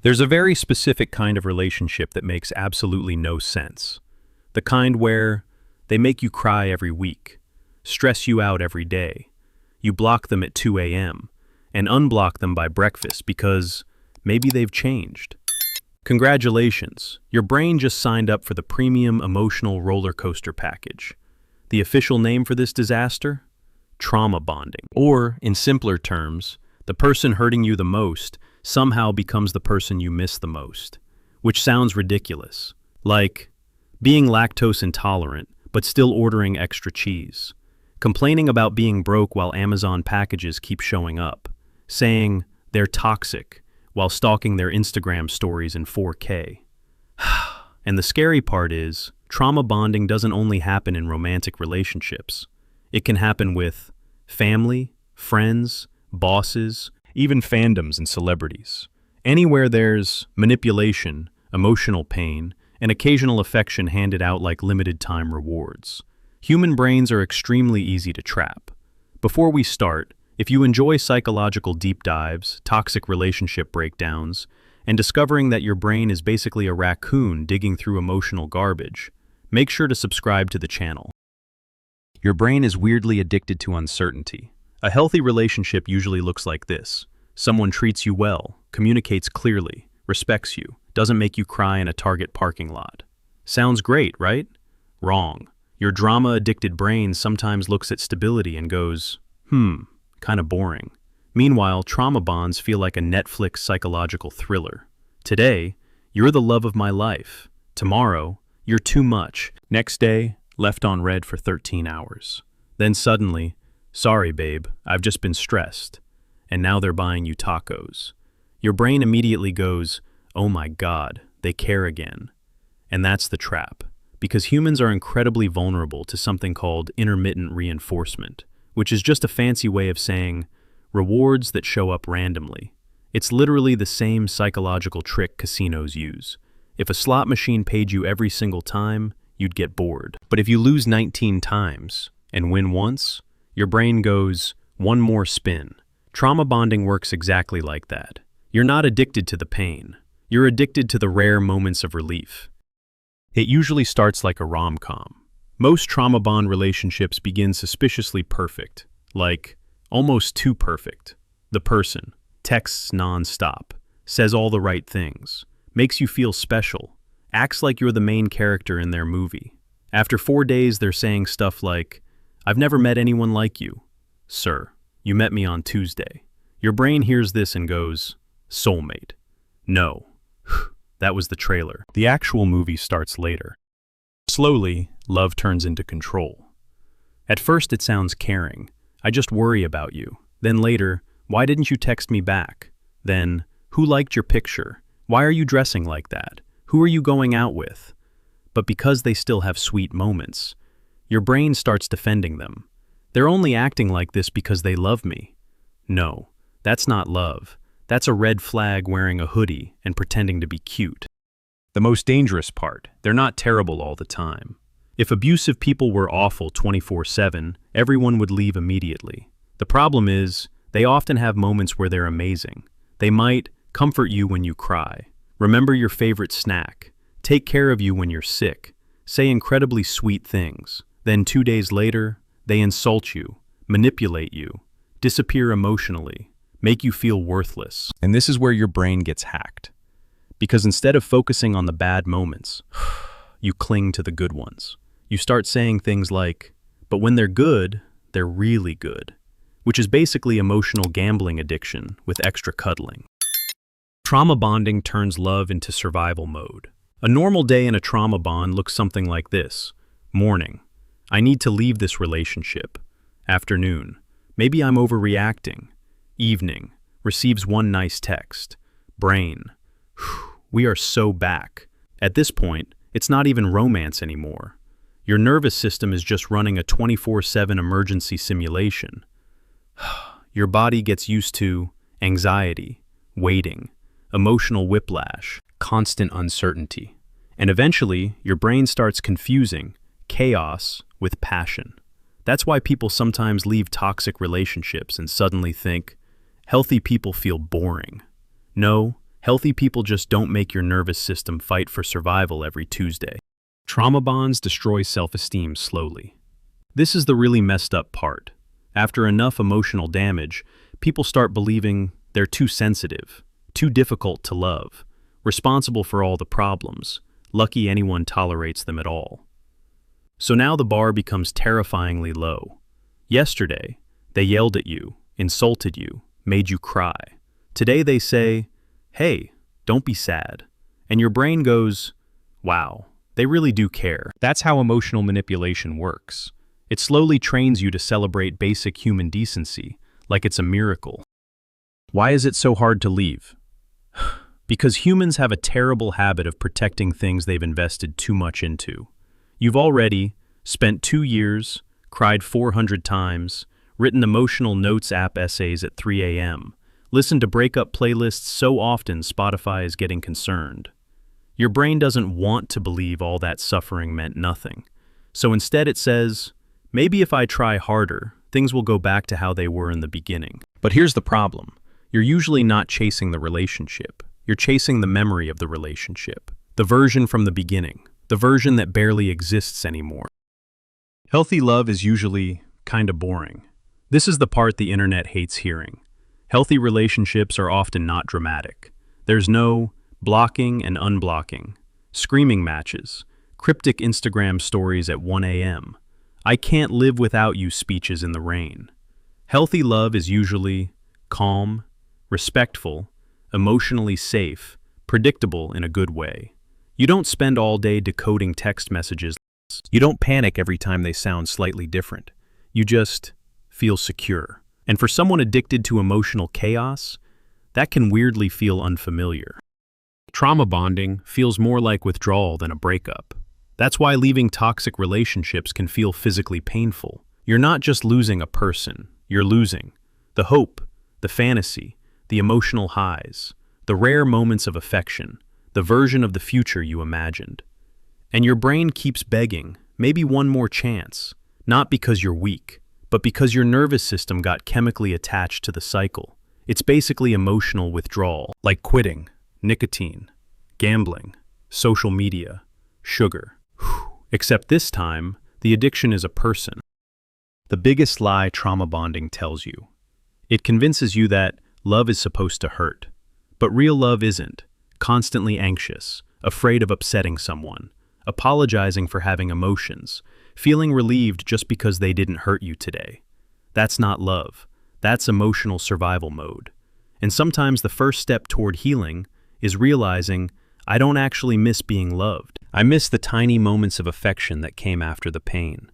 There's a very specific kind of relationship that makes absolutely no sense. The kind where they make you cry every week, stress you out every day. You block them at 2 a.m. and unblock them by breakfast because maybe they've changed. Congratulations, your brain just signed up for the premium emotional roller coaster package. The official name for this disaster? Trauma bonding. Or, in simpler terms, the person hurting you the most somehow becomes the person you miss the most, which sounds ridiculous. Like being lactose intolerant, but still ordering extra cheese. Complaining about being broke while Amazon packages keep showing up. Saying they're toxic while stalking their Instagram stories in 4K. And the scary part is, trauma bonding doesn't only happen in romantic relationships. It can happen with family, friends, bosses, even fandoms and celebrities. Anywhere there's manipulation, emotional pain, and occasional affection handed out like limited-time rewards. Human brains are extremely easy to trap. Before we start, if you enjoy psychological deep dives, toxic relationship breakdowns, and discovering that your brain is basically a raccoon digging through emotional garbage, make sure to subscribe to the channel. Your brain is weirdly addicted to uncertainty. A healthy relationship usually looks like this. Someone treats you well, communicates clearly, respects you, doesn't make you cry in a Target parking lot. Sounds great, right? Wrong. Your drama-addicted brain sometimes looks at stability and goes, kind of boring. Meanwhile, trauma bonds feel like a Netflix psychological thriller. Today, you're the love of my life. Tomorrow, you're too much. Next day, left on red for 13 hours. Then suddenly, sorry babe, I've just been stressed. And now they're buying you tacos. Your brain immediately goes, oh my God, they care again. And that's the trap. Because humans are incredibly vulnerable to something called intermittent reinforcement, which is just a fancy way of saying rewards that show up randomly. It's literally the same psychological trick casinos use. If a slot machine paid you every single time, you'd get bored. But if you lose 19 times and win once, your brain goes, one more spin. Trauma bonding works exactly like that. You're not addicted to the pain. You're addicted to the rare moments of relief. It usually starts like a rom-com. Most trauma bond relationships begin suspiciously perfect, like almost too perfect. The person texts non-stop, says all the right things, makes you feel special, acts like you're the main character in their movie. After 4 days, they're saying stuff like, I've never met anyone like you. Sir, you met me on Tuesday. Your brain hears this and goes, soulmate. No. That was the trailer. The actual movie starts later. Slowly, love turns into control. At first it sounds caring. I just worry about you. Then later, why didn't you text me back? Then, who liked your picture? Why are you dressing like that? Who are you going out with? But because they still have sweet moments, your brain starts defending them. They're only acting like this because they love me. No, that's not love. That's a red flag wearing a hoodie and pretending to be cute. The most dangerous part, they're not terrible all the time. If abusive people were awful 24/7, everyone would leave immediately. The problem is, they often have moments where they're amazing. They might comfort you when you cry, remember your favorite snack, take care of you when you're sick, say incredibly sweet things. Then 2 days later, they insult you, manipulate you, disappear emotionally, make you feel worthless. And this is where your brain gets hacked. Because instead of focusing on the bad moments, you cling to the good ones. You start saying things like, but when they're good, they're really good, which is basically emotional gambling addiction with extra cuddling. Trauma bonding turns love into survival mode. A normal day in a trauma bond looks something like this. Morning. I need to leave this relationship. Afternoon. Maybe I'm overreacting. Evening. Receives one nice text. Brain. We are so back. At this point, it's not even romance anymore. Your nervous system is just running a 24/7 emergency simulation. Your body gets used to anxiety, waiting, emotional whiplash, constant uncertainty. And eventually, your brain starts confusing chaos with passion. That's why people sometimes leave toxic relationships and suddenly think, healthy people feel boring. No, Healthy people just don't make your nervous system fight for survival every Tuesday. Trauma bonds destroy self-esteem slowly. This is the really messed up part. After enough emotional damage, people start believing they're too sensitive, too difficult to love, responsible for all the problems, lucky anyone tolerates them at all. So now the bar becomes terrifyingly low. Yesterday, they yelled at you, insulted you, made you cry. Today they say, "Hey, don't be sad." And your brain goes, "Wow, they really do care." That's how emotional manipulation works. It slowly trains you to celebrate basic human decency, like it's a miracle. Why is it so hard to leave? Because humans have a terrible habit of protecting things they've invested too much into. You've already spent 2 years, cried 400 times, written emotional notes app essays at 3 a.m., listened to breakup playlists so often Spotify is getting concerned. Your brain doesn't want to believe all that suffering meant nothing. So instead it says, maybe if I try harder, things will go back to how they were in the beginning. But here's the problem. You're usually not chasing the relationship. You're chasing the memory of the relationship. The version from the beginning. The version that barely exists anymore. Healthy love is usually kinda boring. This is the part the internet hates hearing. Healthy relationships are often not dramatic. There's no blocking and unblocking, screaming matches, cryptic Instagram stories at 1 a.m., "I can't live without you" speeches in the rain. Healthy love is usually calm, respectful, emotionally safe, predictable in a good way. You don't spend all day decoding text messages. You don't panic every time they sound slightly different. You just feel secure. And for someone addicted to emotional chaos, that can weirdly feel unfamiliar. Trauma bonding feels more like withdrawal than a breakup. That's why leaving toxic relationships can feel physically painful. You're not just losing a person, you're losing the hope, the fantasy, the emotional highs, the rare moments of affection, the version of the future you imagined. And your brain keeps begging, maybe one more chance, not because you're weak, but because your nervous system got chemically attached to the cycle. It's basically emotional withdrawal, like quitting, nicotine, gambling, social media, sugar. Except this time, the addiction is a person. The biggest lie trauma bonding tells you. It convinces you that love is supposed to hurt, but real love isn't. Constantly anxious, afraid of upsetting someone, apologizing for having emotions, feeling relieved just because they didn't hurt you today. That's not love. That's emotional survival mode. And sometimes the first step toward healing is realizing, I don't actually miss being loved. I miss the tiny moments of affection that came after the pain.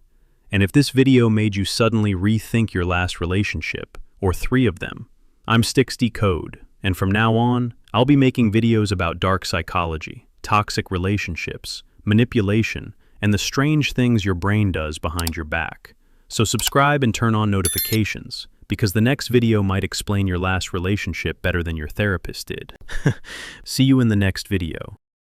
And if this video made you suddenly rethink your last relationship, or 3 of them, I'm Decode, and from now on, I'll be making videos about dark psychology, toxic relationships, manipulation, and the strange things your brain does behind your back. So subscribe and turn on notifications, because the next video might explain your last relationship better than your therapist did. See you in the next video.